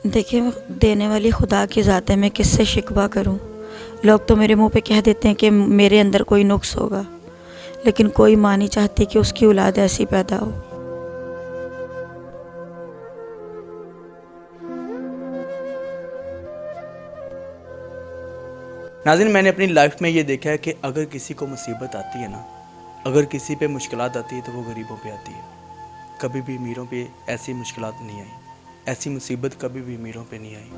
دیکھیں دینے والی خدا کی ذات ہے، میں کس سے شکوہ کروں؟ لوگ تو میرے منہ پہ کہہ دیتے ہیں کہ میرے اندر کوئی نقص ہوگا، لیکن کوئی ماں نہیں چاہتی کہ اس کی اولاد ایسی پیدا ہو۔ ناظرین، میں نے اپنی لائف میں یہ دیکھا ہے کہ اگر کسی کو مصیبت آتی ہے نا، اگر کسی پہ مشکلات آتی ہے تو وہ غریبوں پہ آتی ہے۔ کبھی بھی امیروں پہ ایسی مشکلات نہیں آئی، ایسی مصیبت کبھی بھی امیروں پہ نہیں آئی۔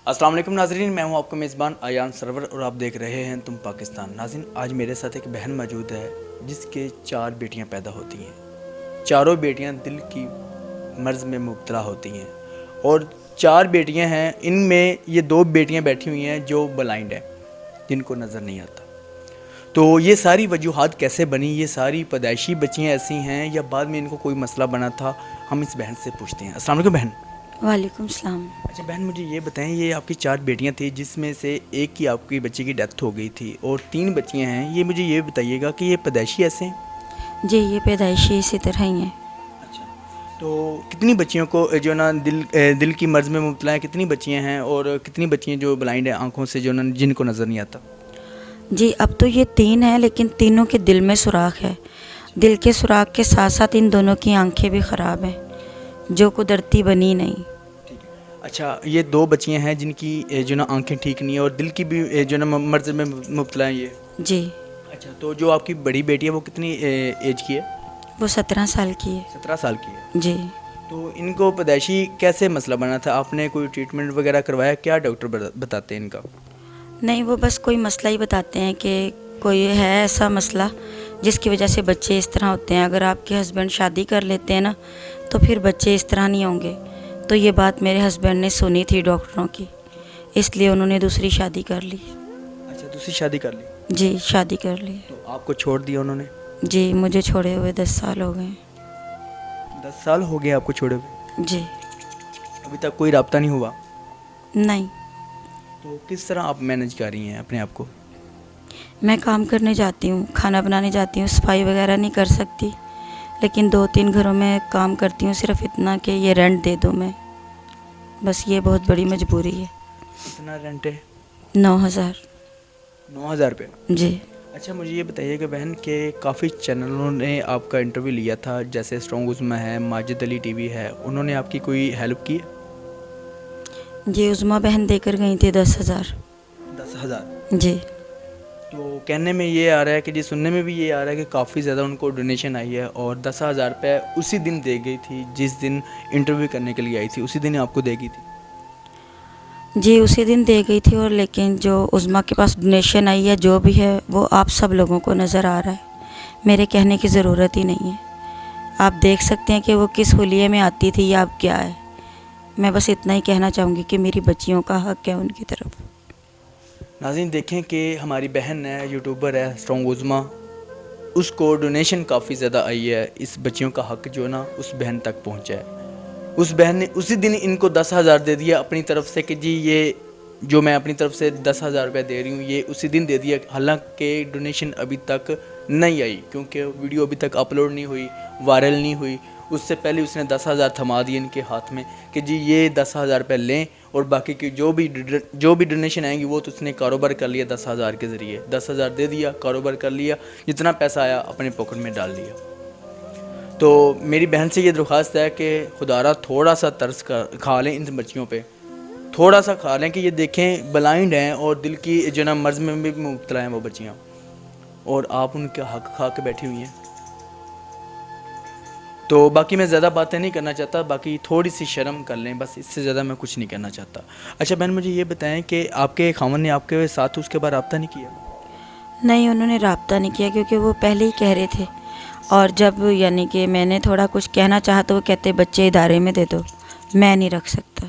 السلام علیکم ناظرین، میں ہوں آپ کا میزبان ایان سرور اور آپ دیکھ رہے ہیں تم پاکستان۔ ناظرین، آج میرے ساتھ ایک بہن موجود ہے جس کے 4 بیٹیاں پیدا ہوتی ہیں۔ چاروں بیٹیاں دل کی مرض میں مبتلا ہوتی ہیں اور 4 بیٹیاں ہیں، ان میں یہ 2 بیٹیاں بیٹھی ہوئی ہیں جو بلائنڈ ہیں، جن کو نظر نہیں آتا۔ تو یہ ساری وجوہات کیسے بنی؟ یہ ساری پیدائشی بچیاں ایسی ہیں یا بعد میں ان کو کوئی مسئلہ بنا تھا؟ ہم اس بہن سے پوچھتے ہیں۔ السلام علیکم بہن۔ وعلیکم السلام۔ اچھا بہن، مجھے یہ بتائیں، یہ آپ کی 4 بیٹیاں تھیں جس میں سے ایک کی آپ کی بچی کی ڈیتھ ہو گئی تھی اور 3 بچیاں ہیں، یہ مجھے یہ بتائیے گا کہ یہ پیدائشی ایسے ہیں؟ جی، یہ پیدائشی اسی طرح ہی ہیں۔ اچھا، تو کتنی بچیوں کو جو نا دل کی مرض میں مبتلا ہیں؟ کتنی بچیاں ہیں اور کتنی بچیاں جو بلائنڈ ہیں آنکھوں سے، جو نا جن کو نظر نہیں آتا؟ جی، اب تو یہ 3 ہیں، لیکن تینوں کے دل میں سوراخ ہے۔ دل کے سوراخ کے ساتھ ساتھ ان دونوں کی آنکھیں بھی خراب ہیں، جو قدرتی بنی نہیں۔ اچھا، یہ 2 بچیاں ہیں جن کی جو نا آنکھیں ٹھیک نہیں ہیں اور دل کی بھی جو نا مرض میں مبتلا ہیں یہ؟ جی۔ اچھا، تو جو آپ کی بڑی بیٹی ہے وہ کتنی ایج کی ہے؟ وہ 17 سال کی ہے۔ 17 سال کی ہے۔ جی۔ تو ان کو پیدائشی کیسے مسئلہ بنا تھا؟ آپ نے کوئی ٹریٹمنٹ وغیرہ کروایا؟ کیا ڈاکٹر بتاتے ہیں ان کا؟ نہیں، وہ بس کوئی مسئلہ ہی بتاتے ہیں کہ کوئی ہے ایسا مسئلہ جس کی وجہ سے بچے اس طرح ہوتے ہیں۔ اگر آپ کے ہسبینڈ شادی کر لیتے ہیں نا تو پھر بچے اس طرح نہیں ہوں گے۔ تو یہ بات میرے ہسبینڈ نے سنی تھی ڈاکٹروں کی، اس لیے انہوں نے دوسری شادی کر لی۔ اچھا، دوسری شادی کر لی؟ جی، شادی کر لی۔ تو آپ کو چھوڑ دیا انہوں نے؟ جی، مجھے چھوڑے ہوئے 10 سال ہو گئے۔ 10 سال ہو گئے آپ کو چھوڑے ہوئے؟ جی۔ ابھی تک کوئی رابطہ نہیں ہوا؟ نہیں۔ تو کس طرح آپ مینج کر رہی ہیں اپنے آپ کو؟ میں کام کرنے جاتی ہوں، کھانا بنانے جاتی ہوں، صفائی وغیرہ نہیں کر سکتی، لیکن 2-3 گھروں میں کام کرتی ہوں، صرف اتنا کہ یہ رینٹ دے دو میں، بس یہ بہت بڑی مجبوری ہے۔ کتنا رینٹ ہے؟ 9,000۔ 9,000 روپے؟ جی۔ اچھا، مجھے یہ بتائیے کہ بہن کہ کافی چینلوں نے آپ کا انٹرویو لیا تھا، جیسے اسٹرانگ عظمی ہے، ماجد علی ٹی وی ہے، انہوں نے آپ کی کوئی ہیلپ کی ہے؟ جی، عظمیٰ بہن دے کر گئی تھی 10,000۔ 10,000؟ جی۔ تو کہنے میں یہ آ رہا ہے کہ جی سننے میں بھی یہ آ رہا ہے کہ کافی زیادہ ان کو ڈونیشن آئی ہے اور 10,000 روپے اسی دن دے گئی تھی جس دن انٹرویو کرنے کے لیے آئی تھی، اسی دن آپ کو دے گئی تھی؟ جی، اسی دن دے گئی تھی، اور لیکن جو عظمیٰ کے پاس ڈونیشن آئی ہے جو بھی ہے وہ آپ سب لوگوں کو نظر آ رہا ہے، میرے کہنے کی ضرورت ہی نہیں ہے۔ آپ دیکھ سکتے ہیں کہ وہ کس حلیے میں آتی تھی یا اب کیا ہے۔ میں بس اتنا ہی کہنا چاہوں گی کہ میری بچیوں کا حق ہے ان کی طرف۔ ناظرین دیکھیں کہ ہماری بہن ہے، یوٹیوبر ہے اسٹرانگ عظمیٰ، اس کو ڈونیشن کافی زیادہ آئی ہے، اس بچیوں کا حق جو نا اس بہن تک پہنچا ہے۔ اس بہن نے اسی دن ان کو 10,000 دے دیا اپنی طرف سے کہ جی یہ جو میں اپنی طرف سے 10,000 روپے دے رہی ہوں یہ اسی دن دے دیا، حالانکہ ڈونیشن ابھی تک نہیں آئی کیونکہ ویڈیو ابھی تک اپلوڈ نہیں ہوئی، وائرل نہیں ہوئی۔ اس سے پہلے اس نے 10,000 تھما دیے ان کے ہاتھ میں کہ جی یہ 10,000 روپے لیں اور باقی کی جو بھی ڈونیشن آئیں گی وہ تو اس نے کاروبار کر لیا 10,000 کے ذریعے۔ 10,000 دے دیا، کاروبار کر لیا، جتنا پیسہ آیا اپنے پاکٹ میں ڈال دیا۔ تو میری بہن سے یہ درخواست ہے کہ خدا را تھوڑا سا ترس کھا لیں ان بچیوں پہ، تھوڑا سا کھا لیں کہ یہ دیکھیں بلائنڈ ہیں اور دل کی جو نا مرض میں بھی مبتلا ہیں وہ بچیاں، اور آپ ان کا حق کھا کے بیٹھی ہوئی ہیں۔ تو باقی میں زیادہ باتیں نہیں کرنا چاہتا، باقی تھوڑی سی شرم کر لیں، بس اس سے زیادہ میں کچھ نہیں کہنا چاہتا۔ اچھا بہن، مجھے یہ بتائیں کہ آپ کے خاوند نے آپ کے ساتھ اس کے بعد رابطہ نہیں کیا؟ نہیں، انہوں نے رابطہ نہیں کیا کیونکہ وہ پہلے ہی کہہ رہے تھے، اور جب یعنی کہ میں نے تھوڑا کچھ کہنا چاہا تو وہ کہتے بچے ادارے میں دے دو، میں نہیں رکھ سکتا،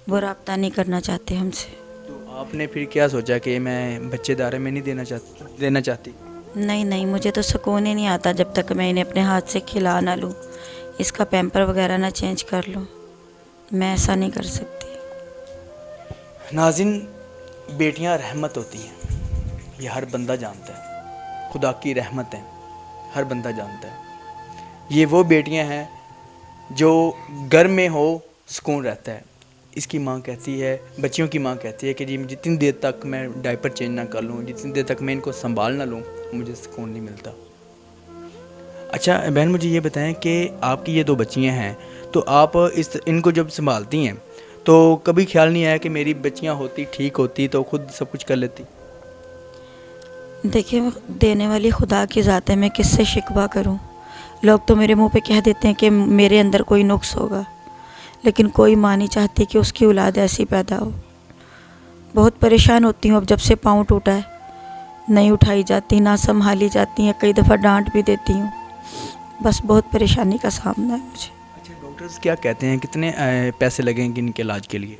وہ رابطہ نہیں کرنا چاہتے ہم سے۔ تو آپ نے پھر کیا سوچا کہ میں بچے ادارے میں نہیں دینا چاہتی؟ نہیں، مجھے تو سکون ہی نہیں آتا جب تک میں انہیں اپنے ہاتھ سے کھلا نہ لوں، اس کا پیمپر وغیرہ نہ چینج کر لوں، میں ایسا نہیں کر سکتی۔ ناظرین، بیٹیاں رحمت ہوتی ہیں، یہ ہر بندہ جانتا ہے، خدا کی رحمت ہیں، ہر بندہ جانتا ہے۔ یہ وہ بیٹیاں ہیں جو گھر میں ہو سکون رہتا ہے۔ اس کی ماں کہتی ہے، بچیوں کی ماں کہتی ہے کہ جی جتنی دیر تک میں ڈائپر چینج نہ کر لوں، جتنی دیر تک میں ان کو سنبھال نہ لوں، مجھے سکون نہیں ملتا۔ اچھا بہن، مجھے یہ بتائیں کہ آپ کی یہ دو بچیاں ہیں، تو آپ ان کو جب سنبھالتی ہیں تو کبھی خیال نہیں آیا کہ میری بچیاں ہوتی ٹھیک ہوتی تو خود سب کچھ کر لیتی؟ دیکھیں، دینے والی خدا کی ذات ہے، میں کس سے شکوہ کروں؟ لوگ تو میرے منہ پہ کہہ دیتے ہیں کہ میرے اندر کوئی نقص ہوگا، لیکن کوئی ماں نہیں چاہتی کہ اس کی اولاد ایسی پیدا ہو۔ بہت پریشان ہوتی ہوں اب جب سے پاؤں ٹوٹا ہے، نہیں اٹھائی جاتی، نہ سنبھالی جاتی ہیں، کئی دفعہ ڈانٹ بھی دیتی ہوں۔ بس بہت پریشانی کا سامنا ہے مجھے۔ اچھا، ڈاکٹرز کیا کہتے ہیں، کتنے پیسے لگیں گے ان کے علاج کے لیے؟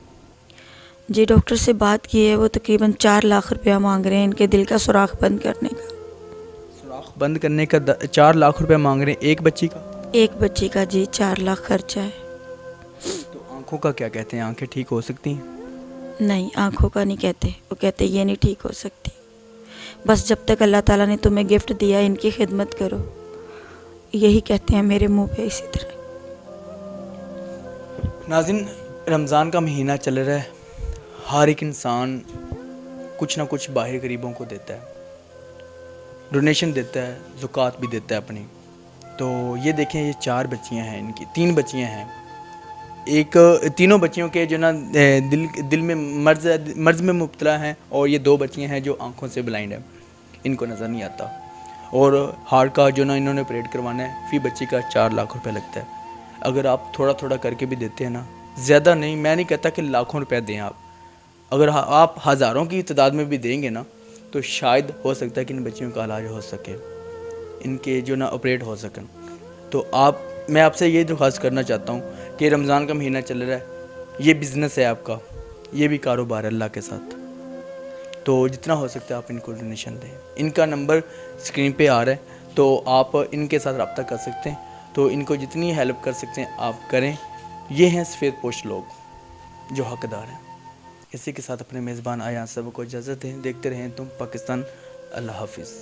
جی ڈاکٹر سے بات کی ہے، وہ تقریباً 4 لاکھ روپیہ مانگ رہے ہیں ان کے دل کا سوراخ بند کرنے کا۔ سوراخ بند کرنے کا 4 لاکھ روپے مانگ رہے ہیں ایک بچی کا؟ ایک بچی کا جی 4 لاکھ خرچہ ہے۔ تو آنکھوں کا کیا کہتے ہیں، آنکھیں ٹھیک ہو سکتی ہیں؟ نہیں، آنکھوں کا نہیں کہتے، وہ کہتے یہ نہیں ٹھیک ہو سکتی۔ بس جب تک اللہ تعالیٰ نے تمہیں گفٹ دیا ان کی خدمت کرو، یہی کہتے ہیں میرے منہ پہ اسی طرح۔ ناظرین، رمضان کا مہینہ چل رہا ہے، ہر ایک انسان کچھ نہ کچھ باہر غریبوں کو دیتا ہے، ڈونیشن دیتا ہے، زکوٰۃ بھی دیتا ہے اپنی۔ تو یہ دیکھیں، یہ 4 بچیاں ہیں، ان کی 3 بچیاں ہیں، تینوں بچیوں کے جو نا دل میں مرض میں مبتلا ہیں، اور یہ 2 بچیاں ہیں جو آنکھوں سے بلائنڈ ہیں، ان کو نظر نہیں آتا، اور ہارٹ کا جو نا انہوں نے آپریٹ کروانا ہے، فی بچی کا 4 لاکھ روپے لگتا ہے۔ اگر آپ تھوڑا تھوڑا کر کے بھی دیتے ہیں نا، زیادہ نہیں، میں نہیں کہتا کہ لاکھوں روپے دیں آپ، اگر آپ ہزاروں کی تعداد میں بھی دیں گے نا، تو شاید ہو سکتا ہے کہ ان بچیوں کا علاج ہو سکے، ان کے جو نا آپریٹ ہو سکیں۔ تو میں آپ سے یہ درخواست کرنا چاہتا ہوں کہ رمضان کا مہینہ چل رہا ہے، یہ بزنس ہے آپ کا، یہ بھی کاروبار ہے اللہ کے ساتھ، تو جتنا ہو سکتا ہے آپ ان کو ڈونیشن دیں۔ ان کا نمبر اسکرین پہ آ رہا ہے، تو آپ ان کے ساتھ رابطہ کر سکتے ہیں، تو ان کو جتنی ہیلپ کر سکتے ہیں آپ کریں۔ یہ ہیں سفید پوش لوگ جو حقدار ہیں۔ اسی کے ساتھ اپنے میزبان ایان صاحب کو اجازت دیں۔ دیکھتے رہیں تم پاکستان۔ اللہ حافظ۔